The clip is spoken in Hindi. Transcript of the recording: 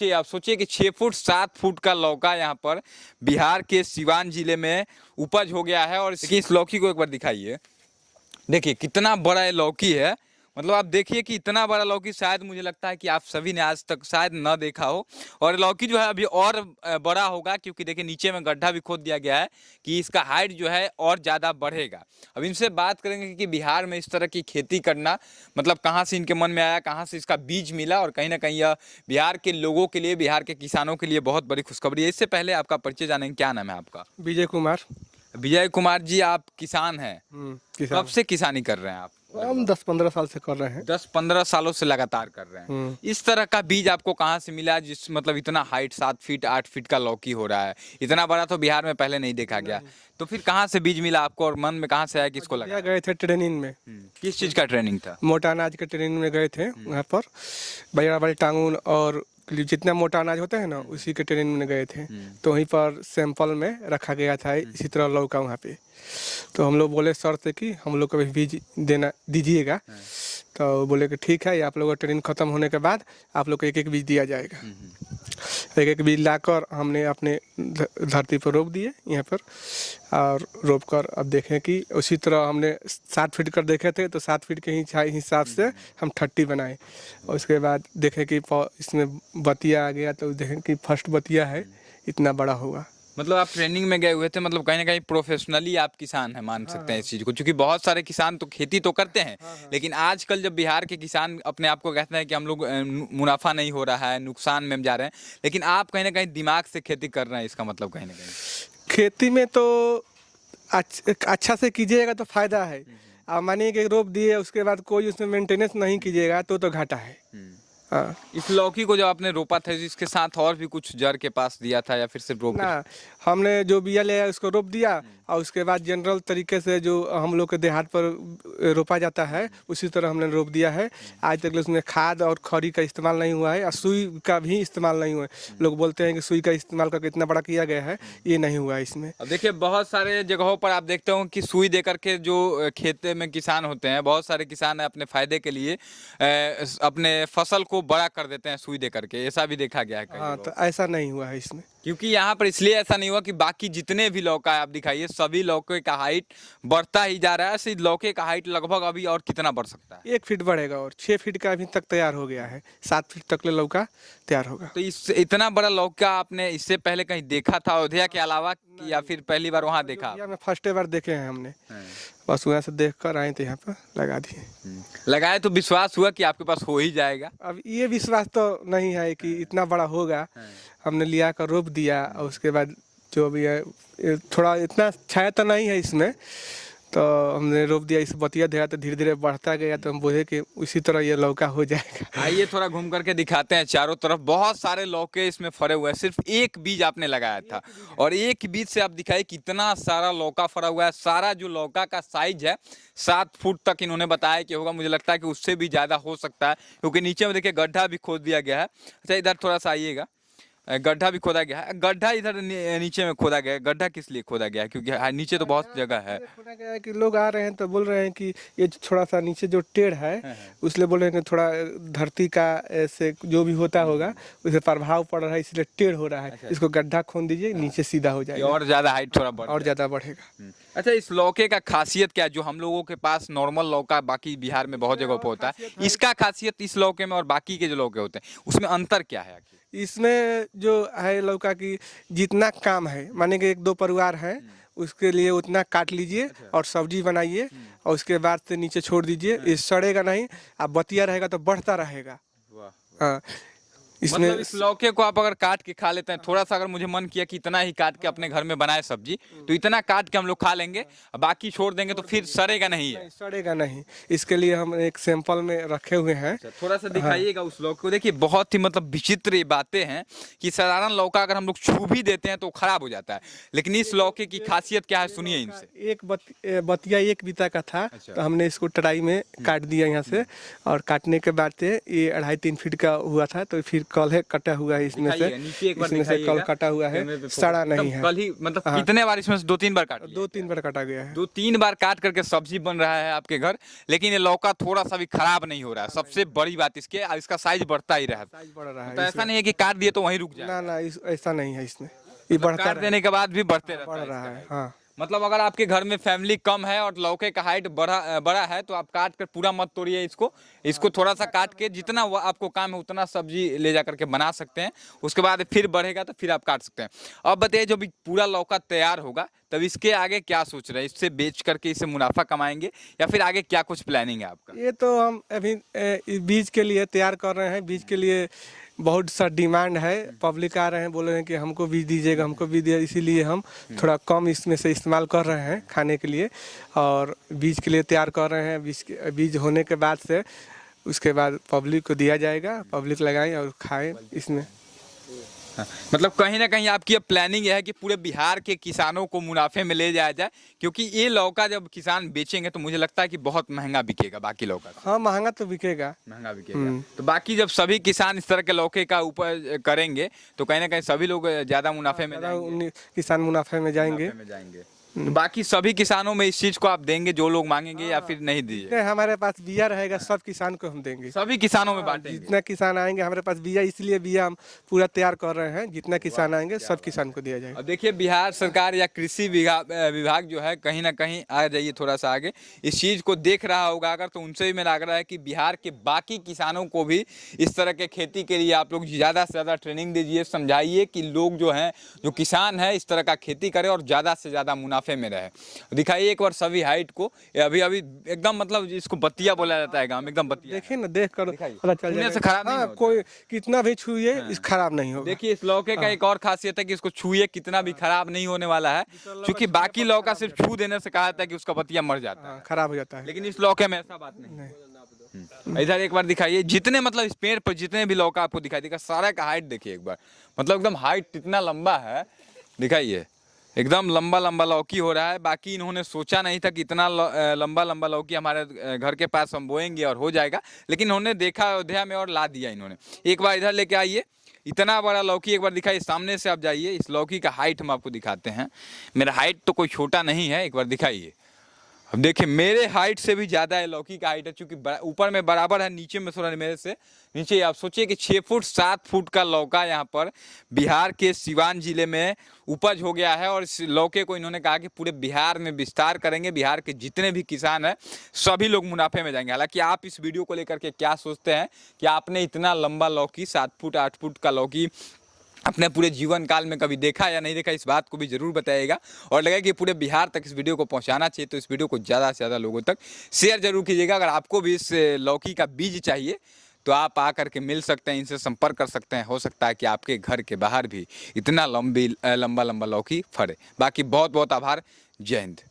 आप सोचिए कि 6 फुट 7 फुट का लौका यहाँ पर बिहार के सिवान जिले में उपज हो गया है। और इस लौकी को एक बार दिखाइए, देखिए कितना बड़ा ये लौकी है। मतलब आप देखिए कि इतना बड़ा लौकी शायद मुझे लगता है कि आप सभी ने आज तक शायद न देखा हो। और लौकी जो है अभी और बड़ा होगा, क्योंकि देखिए नीचे में गड्ढा भी खोद दिया गया है कि इसका हाइट जो है और ज़्यादा बढ़ेगा। अब इनसे बात करेंगे कि बिहार में इस तरह की खेती करना मतलब कहाँ से इनके मन में आया, कहाँ से इसका बीज मिला, और कहीं ना कहीं यह बिहार के लोगों के लिए, बिहार के किसानों के लिए बहुत बड़ी खुशखबरी है। इससे पहले आपका परिचय जानेंगे, क्या नाम है आपका? विजय कुमार। विजय कुमार जी, आप किसान हैं? किसान। कब से किसानी कर रहे हैं आप? हम 10-15 साल से कर रहे हैं। 10-15 सालों से लगातार कर रहे हैं। इस तरह का बीज आपको कहाँ से मिला, जिस मतलब इतना हाइट 7 फीट 8 फीट का लौकी हो रहा है, इतना बड़ा तो बिहार में पहले नहीं देखा गया। तो फिर कहाँ से बीज मिला आपको और मन में कहाँ से आया कि इसको लगाया? गए थे ट्रेनिंग में। किस चीज़ का ट्रेनिंग था? मोटा अनाज के ट्रेनिंग में गए थे वहाँ पर। बड़ा बड़े टांगून और जितना मोटा अनाज होता है ना, उसी के ट्रेनिंग में गए थे। तो वहीं पर सैंपल में रखा गया था इसी तरह लौका वहाँ पे। तो हम लोग बोले सर से कि हम लोग को भी बीज देना दीजिएगा। तो बोले कि ठीक है, आप लोगों का ट्रेनिंग खत्म होने के बाद आप लोग को एक एक बीज दिया जाएगा। एक एक बीज लाकर हमने अपने धरती पर रोप दिए यहाँ पर, और रोप कर अब देखें कि उसी तरह हमने 7 फीट कर देखे थे, तो 7 फीट के हिसाब से हम 30 बनाए। और उसके बाद देखें कि इसमें बतिया आ गया, तो देखें कि फर्स्ट बतिया है, इतना बड़ा होगा। मतलब आप ट्रेनिंग में गए हुए थे, मतलब कहीं ना कहीं प्रोफेशनली आप किसान हैं, मान सकते हैं इस चीज़ को, क्योंकि बहुत सारे किसान तो खेती तो करते हैं। लेकिन आजकल जब बिहार के किसान अपने आप को कहते हैं कि हम लोग मुनाफा नहीं हो रहा है, नुकसान में हम जा रहे हैं, लेकिन आप कहीं ना कहीं दिमाग से खेती कर रहे हैं, इसका मतलब कहीं ना कहीं खेती में तो अच्छा से कीजिएगा तो फायदा है। आप मानिए कि रोप दिए, उसके बाद कोई उसमें मेंटेनेंस नहीं कीजिएगा तो घाटा है। हाँ। इस लौकी को जब आपने रोपा था, इसके साथ और भी कुछ जड़ के पास दिया था या फिर सिर्फ रोप? ना, हमने जो बिया ले आया उसको रोप दिया, और उसके बाद जनरल तरीके से जो हम लोग के देहात पर रोपा जाता है उसी तरह हमने रोप दिया है। आज तक उसमें खाद और खरी का इस्तेमाल नहीं हुआ है, और सुई का भी इस्तेमाल नहीं हुआ है। लोग बोलते हैं कि सुई का इस्तेमाल करके इतना बड़ा किया गया है, ये नहीं हुआ है इसमें। अब देखिए बहुत सारे जगहों पर आप देखते हो कि सुई दे करके जो खेते में किसान होते हैं, बहुत सारे किसान अपने फायदे के लिए अपने फसल को बड़ा कर देते हैं सुई दे करके, ऐसा भी देखा गया है कई हाँ, जगहों। तो ऐसा नहीं हुआ है इसमें। क्योंकि यहाँ पर इसलिए ऐसा नहीं हुआ कि बाकी जितने भी लौका है आप दिखाइए, सभी लौके का हाइट बढ़ता ही जा रहा है। सिर्फ लौके का हाइट लगभग अभी और कितना बढ़ सकता है? 1 फीट बढ़ेगा, और 6 फीट का अभी तक तैयार हो गया है। 7 फीट तक ले लौका तैयार होगा। तो इस इतना बड़ा लौका आपने इससे पहले कहीं देखा था अयोध्या के अलावा, या फिर पहली बार वहाँ देखा? में फर्स्ट बार देखे हैं हमने, बस वहाँ से देख कर आए थे, यहाँ पर लगा दिए। लगाए तो विश्वास हुआ कि आपके पास हो ही जाएगा? अब ये विश्वास तो नहीं है कि इतना बड़ा होगा। हमने लिया कर रोप दिया, और उसके बाद जो भी है थोड़ा इतना छाया तो नहीं है इसमें, तो हमने रोप दिया, इस बतिया दिया तो धीरे धीरे बढ़ता गया। तो हम बोले कि उसी तरह ये लौका हो जाएगा। आइए थोड़ा घूम करके दिखाते हैं चारों तरफ। बहुत सारे लौके इसमें फरे हुए हैं, सिर्फ एक बीज आपने लगाया था, और एक बीज से आप दिखाई कितना सारा लौका फरा हुआ है। सारा जो लौका का साइज है 7 फुट तक इन्होंने बताया कि होगा, मुझे लगता है कि उससे भी ज़्यादा हो सकता है, क्योंकि नीचे में देखिए गड्ढा भी खोद दिया गया है। अच्छा इधर थोड़ा सा आइएगा, गड्ढा भी खोदा गया है। गड्ढा इधर नीचे में खोदा गया है, गड्ढा किस लिए खोदा गया है? क्योंकि नीचे तो बहुत जगह है। खोदा गया है कि लोग आ रहे हैं तो बोल रहे हैं कि ये थोड़ा सा नीचे जो टेढ़ है, उसलिए बोल रहे हैं कि थोड़ा धरती का ऐसे जो भी होता होगा उसे प्रभाव पड़ रहा है, इसलिए टेढ़ हो रहा है। अच्छा। इसको गड्ढा खोद दीजिए, नीचे सीधा हो जाएगा और ज़्यादा हाइट थोड़ा बढ़ और ज़्यादा बढ़ेगा। अच्छा इस लौके का खासियत क्या है? जो हम लोगों के पास नॉर्मल लौका बाकी बिहार में बहुत जगह पे होता है, इसका खासियत इस लौके में और बाकी के जो लौके होते हैं उसमें अंतर क्या है आखिर? इसमें जो है लौका की जितना काम है, माने कि 1-2 परिवार है, उसके लिए उतना काट लीजिए और सब्जी बनाइए, और उसके बाद से नीचे छोड़ दीजिए। ये सड़ेगा नहीं, अब बतिया रहेगा तो बढ़ता रहेगा। हाँ, इसमें मतलब इस लौके को आप अगर काट के खा लेते हैं, थोड़ा सा अगर मुझे मन किया कि इतना ही काट के अपने घर में बनाए सब्जी, तो इतना काट के हम लोग खा लेंगे, बाकी छोड़ देंगे तो फिर सड़ेगा नहीं है? सड़ेगा नहीं। इसके लिए हम एक सैंपल में रखे हुए हैं। थोड़ा सा दिखाइएगा उस लौके को। देखिए बहुत ही मतलब विचित्र ये बातें हैं कि साधारण लौका अगर हम लोग छू भी देते हैं तो खराब हो जाता है, लेकिन इस लौके की खासियत क्या है सुनिए इनसे। एक बतिया 1 बीता का था। तो हमने इसको टराई में काट दिया यहाँ से, और काटने के बाद से ये 2.5-3 फीट का हुआ था, तो फिर कल है कटा हुआ है इसमें से, दिखाइएगा, नीचे एक बार इसमें से कल दिखाइएगा। कटा हुआ है, कैमरे पे सड़ा फोकस। नहीं है। कल ही मतलब हाँ। कितने बार इसमें से 2-3 बार काट लिया? 2-3 बार काटा गया है। 2-3 बार काट करके सब्जी बन रहा है आपके घर, लेकिन ये लौका थोड़ा सा भी खराब नहीं हो रहा है। सबसे बड़ी बात इसका साइज बढ़ता ही रहा है। साइज बढ़ रहा है तो ऐसा नहीं है कि काट दिए तो वहीं रुक जाए। ना ना ऐसा नहीं है इसमें, ये बढ़ता काट देने के बाद भी बढ़ते रहता बढ़ है रहा इसका। है। हाँ मतलब अगर आपके घर में फैमिली कम है और लौके का हाइट बड़ा है तो आप काट कर पूरा मत तोड़िए इसको थोड़ा सा काट के जितना आपको काम है उतना सब्जी ले जा करके बना सकते हैं। उसके बाद फिर बढ़ेगा तो फिर आप काट सकते हैं। अब बताइए जब पूरा लौका तैयार होगा तब इसके आगे क्या सोच रहे हैं? इससे बेच करके इससे मुनाफा कमाएंगे या फिर आगे क्या कुछ प्लानिंग है आपका? ये तो हम अभी बीज के लिए तैयार कर रहे हैं। बीज के लिए बहुत सा डिमांड है, पब्लिक आ रहे हैं, बोल रहे हैं कि हमको बीज दीजिएगा, हमको बीज दीजिए। इसीलिए हम थोड़ा कम इसमें से इस्तेमाल कर रहे हैं खाने के लिए, और बीज के लिए तैयार कर रहे हैं। बीज होने के बाद से उसके बाद पब्लिक को दिया जाएगा, पब्लिक लगाएं और खाएं इसमें। मतलब कहीं ना कहीं आपकी अब प्लानिंग यह है कि पूरे बिहार के किसानों को मुनाफे में ले जाया जाए, क्योंकि ये लौका जब किसान बेचेंगे तो मुझे लगता है कि बहुत महंगा बिकेगा बाकी लौका से। हाँ महंगा तो बिकेगा। महंगा बिकेगा तो बाकी जब सभी किसान इस तरह के लौके का उपज करेंगे तो कहीं ना कहीं सभी लोग ज्यादा मुनाफे में जाएंगे। किसान मुनाफे में जाएंगे। तो बाकी सभी किसानों में इस चीज को आप देंगे जो लोग मांगेंगे या फिर नहीं दीजिए? हमारे पास बिया रहेगा, सब किसान को हम देंगे। सभी किसानों में बांटेंगे? जितना किसान आएंगे हमारे पास बिया, इसलिए बिया हम पूरा तैयार कर रहे हैं। जितना किसान आएंगे सब किसान को दिया जाएगा। अब देखिए बिहार सरकार या कृषि विभाग जो है कहीं ना कहीं, आ जाइए थोड़ा सा आगे, इस चीज़ को देख रहा होगा अगर तो उनसे भी मैं लग रहा है कि बिहार के बाकी किसानों को भी इस तरह के खेती के लिए आप लोग ज़्यादा से ज़्यादा ट्रेनिंग दीजिए, समझाइए कि लोग जो हैं, जो किसान है, इस तरह का खेती करें और ज़्यादा से ज़्यादा मुनाफे में रहे। दिखाइए एक बार सभी हाइट को, अभी एकदम मतलब इसको बत्तिया बोला जाता है गाँव में, एकदम बत्तिया। देखिए ना, देख कर पता चल जाएगा। से खराब नहीं होता। कोई कितना भी छुए इस खराब नहीं होगा। देखिए इस लौके का एक और खासियत है कि इसको छुए कितना भी खराब नहीं होने वाला है, क्योंकि बाकी लौका सिर्फ छू देने से कहा जाता है कि उसका पत्तिया मर जाता है, खराब हो जाता है। लेकिन इस लौके में ऐसा बात नहीं। इधर एक बार दिखाइए, जितने मतलब इस पेड़ पर जितने भी लौका आपको दिखाई देगा सारा का हाइट देखिए एक बार, मतलब एकदम हाइट इतना लंबा है। दिखाइए एकदम लंबा लंबा लौकी हो रहा है। बाकी इन्होंने सोचा नहीं था कि इतना लंबा लंबा लौकी हमारे घर के पास हम बोएंगे और हो जाएगा, लेकिन इन्होंने देखा अयोध्या में और ला दिया इन्होंने। एक बार इधर लेके आइए, इतना बड़ा लौकी एक बार दिखाइए, सामने से आप जाइए, इस लौकी का हाइट हम आपको दिखाते हैं। मेरा हाइट तो कोई छोटा नहीं है, एक बार दिखाइए। अब देखिए मेरे हाइट से भी ज़्यादा है लौकी का हाइट है, चूँकि ऊपर में बराबर है, नीचे में थोड़ा मेरे से नीचे। आप सोचिए कि 6 फुट 7 फुट का लौका यहाँ पर बिहार के सिवान जिले में उपज हो गया है, और इस लौके को इन्होंने कहा कि पूरे बिहार में विस्तार करेंगे। बिहार के जितने भी किसान हैं सभी लोग मुनाफे में जाएंगे। हालांकि आप इस वीडियो को लेकर के क्या सोचते हैं कि आपने इतना लंबा लौकी 7 फुट 8 फुट का लौकी अपने पूरे जीवन काल में कभी देखा या नहीं देखा, इस बात को भी जरूर बताइएगा। और लगा कि पूरे बिहार तक इस वीडियो को पहुंचाना चाहिए तो इस वीडियो को ज़्यादा से ज़्यादा लोगों तक शेयर जरूर कीजिएगा। अगर आपको भी इस लौकी का बीज चाहिए तो आप आकर के मिल सकते हैं, इनसे संपर्क कर सकते हैं। हो सकता है कि आपके घर के बाहर भी इतना लंबा लंबा लौकी फरे। बाकी बहुत बहुत आभार। जय हिंद।